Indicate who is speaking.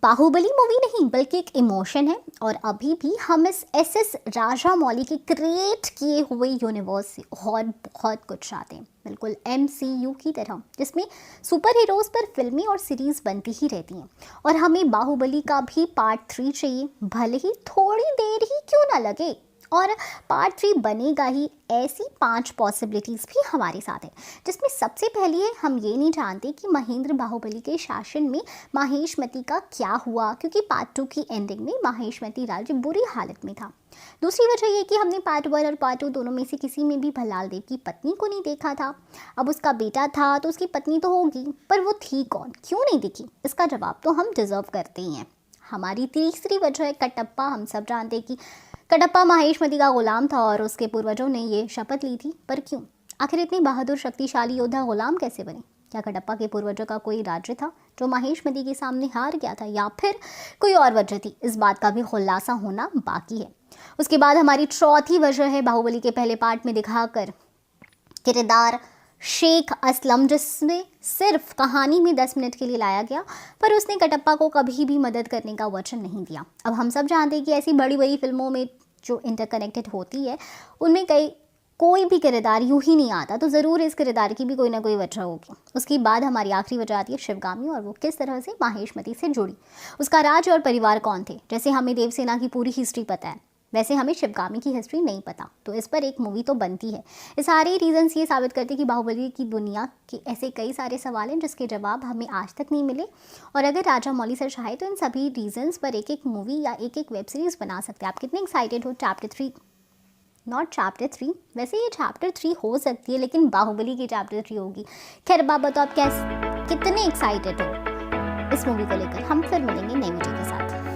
Speaker 1: Baahubali movie नहीं बल्कि एक इमोशन है और अभी भी हम इस एस राजामौली के क्रिएट किए हुए यूनिवर्स से और बहुत कुछ चाहते हैं, बिल्कुल MCU की तरह, जिसमें सुपर हीरोज़ पर फिल्में और सीरीज़ बनती ही रहती हैं। और हमें बाहुबली का भी पार्ट 3 चाहिए, भले ही थोड़ी देर ही क्यों ना लगे। और पार्ट 3 बनेगा ही, ऐसी 5 पॉसिबिलिटीज़ भी हमारे साथ है, जिसमें सबसे पहली है, हम ये नहीं जानते कि महेंद्र बाहुबली के शासन में माहेशमती का क्या हुआ, क्योंकि पार्ट 2 की एंडिंग में माहेशमती राज्य बुरी हालत में था। दूसरी वजह ये कि हमने पार्ट 1 और पार्ट 2 दोनों में से किसी में भी भल्लाल देव की पत्नी को नहीं देखा था। अब उसका बेटा था तो उसकी पत्नी तो होगी, पर वो थी कौन, क्यों नहीं दिखी, इसका जवाब तो हम डिजर्व करते ही हैं। हमारी तीसरी वजह है कटप्पा। हम सब जानते हैं कि कटप्पा माहेशमती का गुलाम था और उसके पूर्वजों ने ये शपथ ली थी, पर क्यों? आखिर इतने बहादुर शक्तिशाली योद्धा गुलाम कैसे बने? क्या कटप्पा के पूर्वजों का कोई राज्य था जो माहेशमती के सामने हार गया था, या फिर कोई और वजह थी? इस बात का भी खुलासा होना बाकी है। उसके बाद हमारी चौथी वजह है बाहुबली के पहले पार्ट में दिखाकर किरदार शेख असलम, जिसमें सिर्फ कहानी में 10 मिनट के लिए लाया गया, पर उसने कटप्पा को कभी भी मदद करने का वचन नहीं दिया। अब हम सब जानते हैं कि ऐसी बड़ी बड़ी फिल्मों में जो इंटरकनेक्टेड होती है, उनमें कोई भी किरदार यूं ही नहीं आता, तो ज़रूर इस किरदार की भी कोई ना कोई वजह होगी। उसके बाद हमारी आखिरी वजह आती है शिवगामी, और वो किस तरह से माहेशमती से जुड़ी, उसका राज्य और परिवार कौन थे। जैसे हमें देवसेना की पूरी हिस्ट्री पता है, वैसे हमें शिवगामी की हिस्ट्री नहीं पता, तो इस पर एक मूवी तो बनती है। ये सारे रीजंस ये साबित करते हैं कि बाहुबली की दुनिया के ऐसे कई सारे सवाल हैं जिसके जवाब हमें आज तक नहीं मिले, और अगर राजामौली सर चाहे तो इन सभी रीजंस पर एक एक मूवी या एक एक वेब सीरीज़ बना सकते हैं। आप कितने एक्साइटेड हो चैप्टर 3? नॉट चैप्टर 3, वैसे ये चैप्टर 3 हो सकती है, लेकिन बाहुबली की चैप्टर 3 होगी। खैर बाबा, तो आप कितने एक्साइटेड हो इस मूवी को लेकर? हम फिर मिलेंगे नई वीडियो के साथ।